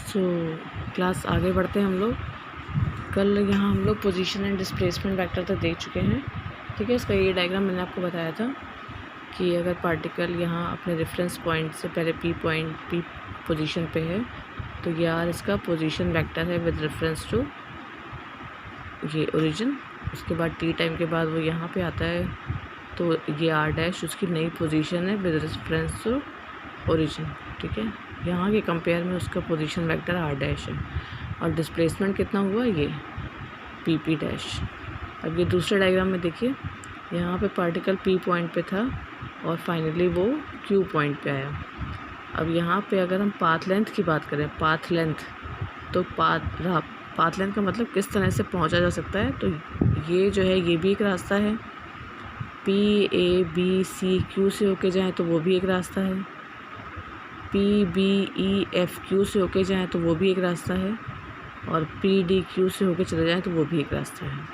So class आगे बढ़ते हैं हम लोग। कल यहाँ हम लोग पोजीशन एंड डिस्प्लेसमेंट वेक्टर तक देख चुके हैं। ठीक है, इसका ये डायग्राम मैंने आपको बताया था कि अगर पार्टिकल यहाँ अपने रेफरेंस पॉइंट से पहले पी पोजीशन पे है तो ये आर इसका पोजीशन वेक्टर है विद रेफरेंस टू ये ओरिजिन। उसके बाद टी टाइम के बाद वो यहाँ पे आता है तो ये आर डैश उसकी नई पोजीशन है विद रेफरेंस टू ओरिजिन। ठीक है, यहाँ के कंपेयर में उसका पोजीशन वेक्टर आर डैश है और डिस्प्लेसमेंट कितना हुआ ये पी पी डैश। अब ये दूसरे डायग्राम में देखिए, यहाँ पे पार्टिकल पी पॉइंट पे था और फाइनली वो क्यू पॉइंट पे आया। अब यहाँ पे अगर हम पाथ लेंथ की बात करें, पाथ लेंथ, तो पाथ लेंथ का मतलब किस तरह से पहुँचा जा सकता है। तो ये जो है ये भी एक रास्ता है, P A B C Q से होके जाएँ तो वो भी एक रास्ता है, P B E F Q से होके जाएँ तो वो भी एक रास्ता है, और पी डी क्यू से होके चले जाएँ तो वो भी एक रास्ता है।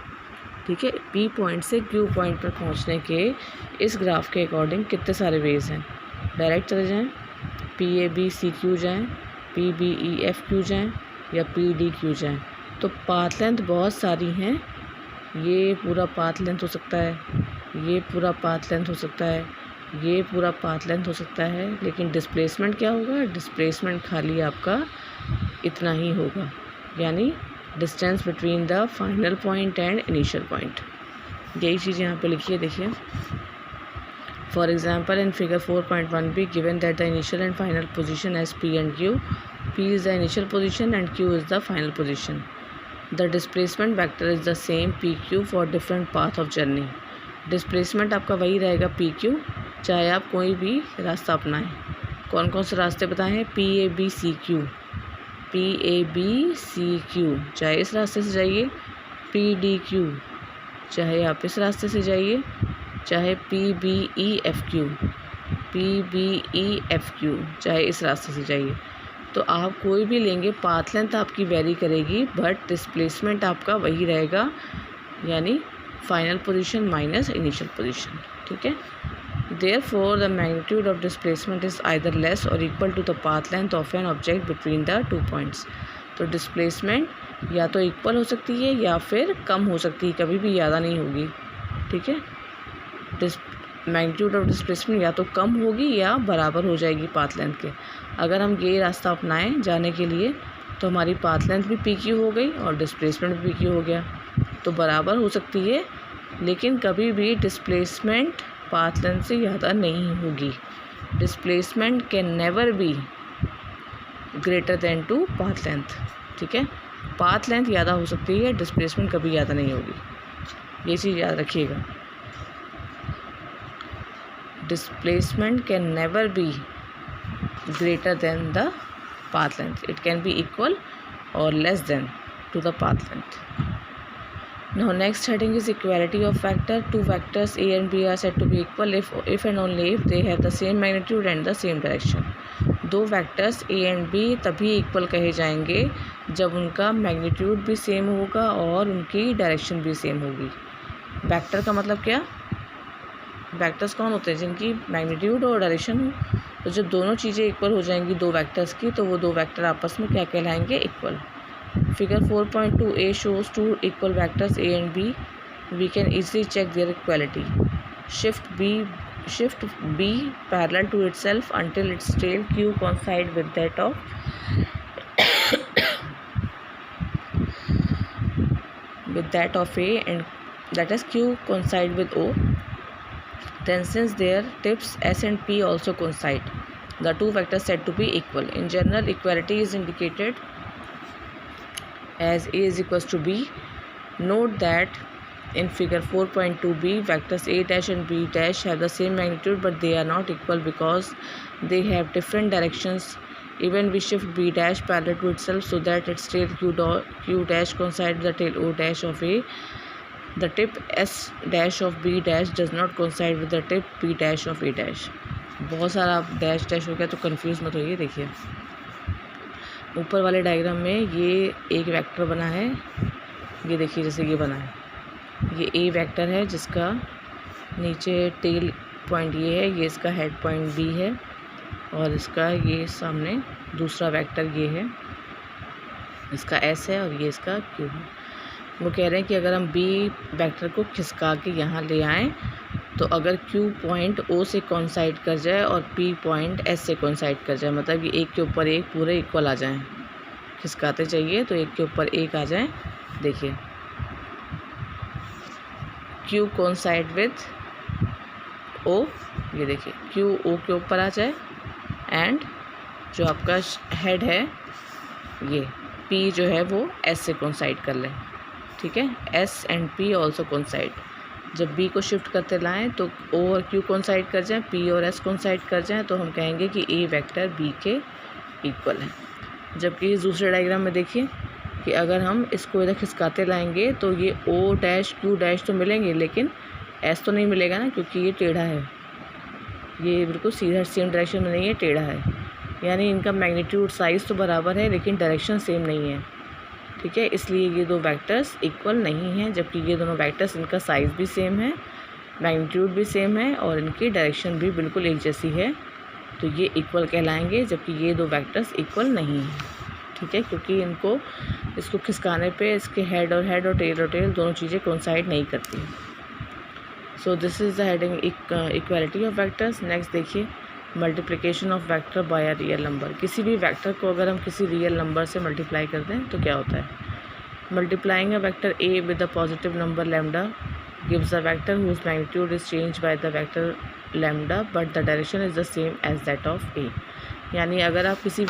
ठीक है, पी पॉइंट से क्यू पॉइंट पर पहुंचने के इस ग्राफ के अकॉर्डिंग कितने सारे वेज हैं। डायरेक्ट चले जाएँ, P A B C Q जाएँ, P B E F Q जाएँ, या पी डी क्यू जाएँ। तो पाथ लेंथ बहुत सारी हैं। ये पूरा पाथ लेंथ हो सकता है, ये पूरा पाथ लेंथ हो सकता है, ये पूरा पाथ लेंथ हो सकता है, लेकिन डिस्प्लेसमेंट क्या होगा? डिस्प्लेसमेंट खाली आपका इतना ही होगा, यानी distance between the final point and initial point. यही चीज़ यहाँ पे लिखी है, देखिए। For example in figure 4.1 be given that the initial and final position as P and Q, P is the initial position and Q is the final position. The displacement vector is the same P Q for different path of journey. Displacement आपका वही रहेगा P Q, चाहे आप कोई भी रास्ता अपनाएं। कौन कौन से रास्ते बताए हैं? P A B C Q, P A B C Q, चाहे इस रास्ते से जाइए, पी डी क्यू, चाहे आप इस रास्ते से जाइए, चाहे P B E F Q, P B E F Q, चाहे इस रास्ते से जाइए। तो आप कोई भी लेंगे, पाथ लेंथ आपकी वेरी करेगी, बट डिस्प्लेसमेंट आपका वही रहेगा, यानी final position minus initial position. ठीक है, therefore the magnitude of displacement is either less or equal to the path length of an object between the two points। तो displacement या तो इक्वल हो सकती है या फिर कम हो सकती है, कभी भी ज़्यादा नहीं होगी। ठीक है, मैग्नीट्यूड ऑफ डिस्प्लेसमेंट या तो कम होगी या बराबर हो जाएगी पाथ लेंथ के। अगर हम ये रास्ता अपनाएं जाने के लिए तो हमारी पाथ लेंथ भी पी क्यू हो गई और डिस्प्लेसमेंट भी पी क्यू हो गया, तो बराबर हो सकती है, लेकिन कभी भी डिस्प्लेसमेंट पाथ लेंथ से ज़्यादा नहीं होगी। Displacement can never be greater than to path length. ठीक है, पाथ लेंथ ज़्यादा हो सकती है, डिस्प्लेसमेंट कभी ज़्यादा नहीं होगी, ये चीज़ याद रखिएगा। Displacement can never be greater then the path length, it can be equal or less than to the path length. Now next heading is equality of vector. Two vectors a and b are said to be equal if and only if they have the same magnitude and the same direction. दो vectors a and b तभी equal कहे जाएंगे जब उनका magnitude भी same होगा और उनकी डायरेक्शन भी सेम होगी। वेक्टर का मतलब क्या? वेक्टर्स कौन होते हैं? जिनकी मैग्नीट्यूड और डायरेक्शन हो। तो जब दोनों चीज़ें इक्वल हो जाएंगी दो वेक्टर्स की, तो वो दो वेक्टर आपस में क्या कहलाएंगे? Equal. Figure 4.2 A shows two equal vectors A and B. We can easily check their equality. Shift B parallel to itself until its tail Q coincide with that of A and that is Q coincide with O. Then since their tips S and P also coincide, the two vectors said to be equal. In general, equality is indicated as A is equals to B. Note that in figure 4.2b, vectors A dash and B dash have the same magnitude, but they are not equal because they have different directions. Even we shift B dash parallel to itself so that its tail Q dash coincides with the tail O dash of A. The tip S dash of B dash does not coincide with the tip P dash of A dash। बहुत सारा dash dash हो गया तो confuse मत होइए। देखिए ऊपर वाले डायग्राम में ये एक वेक्टर बना है, ये देखिए जैसे ये बना है, ये A वेक्टर है जिसका नीचे टेल पॉइंट ये है, ये इसका हेड पॉइंट B है, और इसका ये सामने दूसरा वेक्टर ये है, इसका S है और ये इसका Q है। वो कह रहे हैं कि अगर हम B वेक्टर को खिसका के यहाँ ले आएँ तो अगर Q पॉइंट O से कोइंसाइड कर जाए और P पॉइंट S से कोइंसाइड कर जाए, मतलब कि एक के ऊपर एक पूरे इक्वल आ जाएं, खिसकाते चाहिए तो एक के ऊपर एक आ जाएं। देखिए Q कोइंसाइड विथ O, ये देखिए Q O के ऊपर आ जाए एंड जो आपका हेड है ये P जो है वो S से कोइंसाइड कर ले। ठीक है, S and P also coincide. जब B को शिफ्ट करते लाएं तो O और Q कोइंसाइड कर जाएं, P और S कोइंसाइड कर जाएं, तो हम कहेंगे कि A वेक्टर B के इक्वल है। जबकि इस दूसरे डायग्राम में देखिए कि अगर हम इसको इधर खिसकाते लाएंगे तो ये O डैश Q डैश तो मिलेंगे, लेकिन S तो नहीं मिलेगा ना, क्योंकि ये टेढ़ा है, ये बिल्कुल सीधा सेम डायरेक्शन में नहीं है, टेढ़ा है। यानी इनका मैग्नीट्यूड साइज़ तो बराबर है लेकिन डायरेक्शन सेम नहीं है। ठीक है, इसलिए ये दो वेक्टर्स इक्वल नहीं हैं, जबकि ये दोनों वेक्टर्स इनका साइज़ भी सेम है, मैग्नीट्यूड भी सेम है और इनकी डायरेक्शन भी बिल्कुल एक जैसी है, तो ये इक्वल कहलाएंगे। जबकि ये दो वेक्टर्स इक्वल नहीं हैं। ठीक है, क्योंकि इसको खिसकाने पे इसके हेड और टेल दोनों चीज़ें कोइंसाइड नहीं करती हैं। So this is the heading equality of vectors. Next देखिए multiplication of vector by a real number. किसी भी वेक्टर को अगर हम किसी रियल नंबर से मल्टीप्लाई करते हैं तो क्या होता है? Multiplying a vector A with a positive number lambda gives a vector whose magnitude is change by the vector lambda but the direction is the same as that of A. यानी अगर आप किसी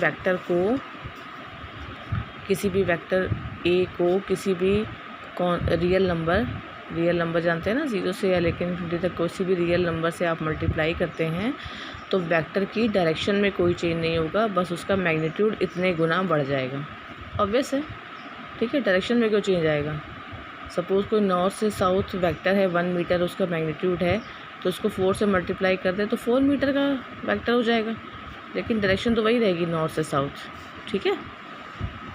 भी वेक्टर ए को किसी भी real number जानते हैं ना, 0 से या लेकिन 20 तक किसी भी रियल नंबर से आप मल्टीप्लाई करते हैं तो वेक्टर की डायरेक्शन में कोई चेंज नहीं होगा, बस उसका मैग्नीट्यूड इतने गुना बढ़ जाएगा। ऑब्वियस है। ठीक है, डायरेक्शन में क्यों चेंज आएगा? सपोज़ कोई नॉर्थ से साउथ वेक्टर है, 1 मीटर उसका मैग्नीट्यूड है, तो उसको 4 से मल्टीप्लाई कर दें तो 4 मीटर का वेक्टर हो जाएगा, लेकिन डायरेक्शन तो वही रहेगी नॉर्थ से साउथ। ठीक है,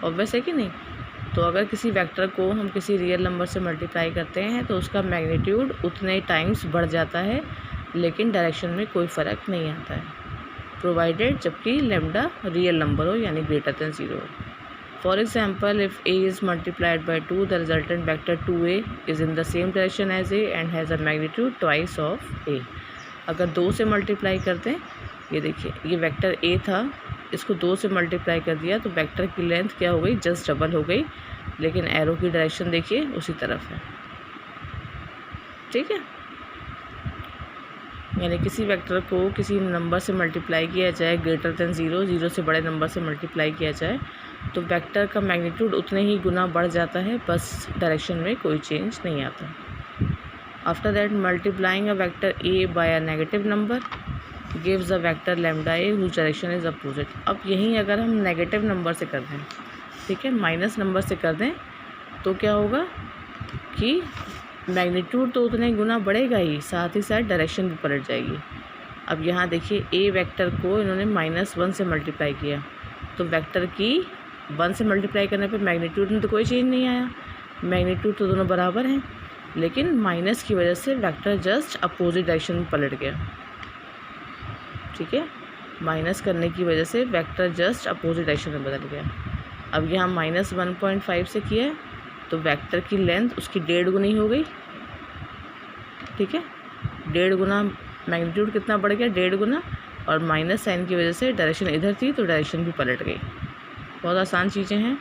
ऑब्वियस है कि नहीं? तो अगर किसी वेक्टर को हम किसी रियल नंबर से मल्टीप्लाई करते हैं तो उसका मैग्नीट्यूड उतने टाइम्स बढ़ जाता है, लेकिन डायरेक्शन में कोई फ़र्क नहीं आता है, प्रोवाइडेड जबकि लैम्डा रियल नंबर हो यानी ग्रेटर देन 0 हो। For example, if a is multiplied by 2 the resultant vector 2a is in the same direction as a and has a magnitude twice of a। अगर 2 से multiply करते हैं, ये देखिए ये वेक्टर a था, इसको 2 से मल्टीप्लाई कर दिया तो वेक्टर की लेंथ क्या हो गई? जस्ट डबल हो गई, लेकिन एरो की डायरेक्शन देखिए उसी तरफ है। ठीक है, यानी किसी वेक्टर को किसी नंबर से मल्टीप्लाई किया जाए ग्रेटर देन 0, 0 से बड़े नंबर से मल्टीप्लाई किया जाए तो वेक्टर का मैग्नीट्यूड उतने ही गुना बढ़ जाता है, बस डायरेक्शन में कोई चेंज नहीं आता। After that multiplying a vector a by a negative number gives a vector lambda a whose direction is opposite. अब यहीं अगर हम नेगेटिव नंबर से कर दें, ठीक है, माइनस नंबर से कर दें तो क्या होगा कि मैग्नीट्यूड तो उतने गुना बढ़ेगा ही, साथ ही साथ डायरेक्शन भी पलट जाएगी। अब यहाँ देखिए a वेक्टर को इन्होंने -1 से मल्टीप्लाई किया, तो वेक्टर की 1 से मल्टीप्लाई करने पे मैग्नीट्यूड में तो कोई चेंज नहीं आया, मैग्नीट्यूड तो दोनों बराबर हैं, लेकिन माइनस की वजह से वेक्टर जस्ट अपोजिट डायरेक्शन में पलट गया। ठीक है, माइनस करने की वजह से वेक्टर जस्ट अपोजिट डायरेक्शन में बदल गया। अब यहाँ -1.5 से किया है तो वेक्टर की लेंथ उसकी 1.5 गुनी हो गई। ठीक है, 1.5 गुना मैग्नीट्यूड कितना बढ़ गया? 1.5 गुना, और माइनस साइन की वजह से डायरेक्शन इधर थी तो डायरेक्शन भी पलट गई। बहुत आसान चीज़ें हैं।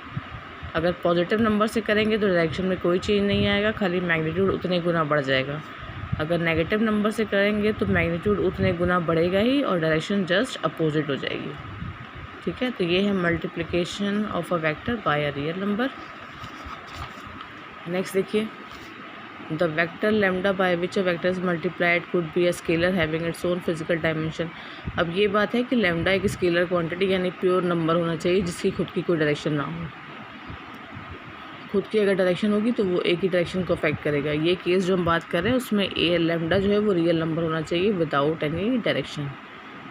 अगर पॉजिटिव नंबर से करेंगे तो डायरेक्शन में कोई चेंज नहीं आएगा, खाली मैग्नीट्यूड उतने गुना बढ़ जाएगा। अगर नेगेटिव नंबर से करेंगे तो मैग्नीट्यूड उतने गुना बढ़ेगा ही और डायरेक्शन जस्ट अपोजिट हो जाएगी। ठीक है, तो ये है multiplication of a vector by a real number. Next देखिए, the vector lambda by which a vector is multiplied could be a scalar having its own physical dimension. अब ये बात है कि लैम्डा एक स्केलर क्वांटिटी यानी प्योर नंबर होना चाहिए जिसकी खुद की कोई डायरेक्शन ना हो। खुद की अगर डायरेक्शन होगी तो वो एक ही डायरेक्शन को अफेक्ट करेगा। ये केस जो हम बात कर रहे हैं उसमें ए लैम्डा जो है वो रियल नंबर होना चाहिए without any direction.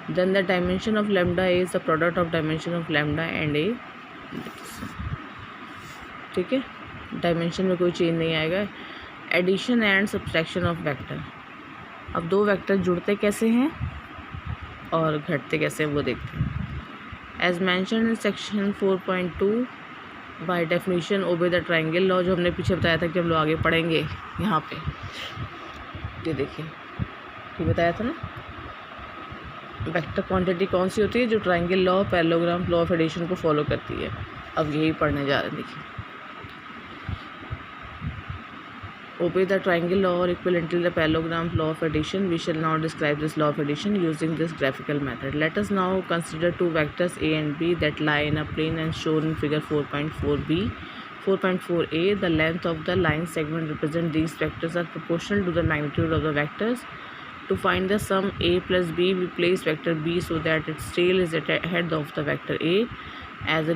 Then the dimension of lambda is the product of dimension of lambda and A. ठीक है, डायमेंशन में कोई चेंज नहीं आएगा। Addition and subtraction of vector. अब दो वेक्टर जुड़ते कैसे हैं और घटते कैसे हैं वो देखते हैं। As mention in section 4.2 by definition obey the triangle law, जो हमने पीछे बताया था कि हम लोग आगे पढ़ेंगे यहाँ पे। ये देखिए, ये बताया था ना, वेक्टर क्वांटिटी कौन सी होती है, जो triangle law, parallelogram, law of addition को फॉलो करती है। अब यही पढ़ने जा रहे हैं। देखिए, obey the triangle law or equivalently the parallelogram law of addition. We shall now describe this law of addition using this graphical method. Let us now consider two vectors a and b that lie in a plane and shown in figure 4.4b. 4.4a, the length of the line segment represent these vectors are proportional to the magnitude of the vectors. To find the sum a plus b, we place vector b so that its tail is ahead of the vector a. As a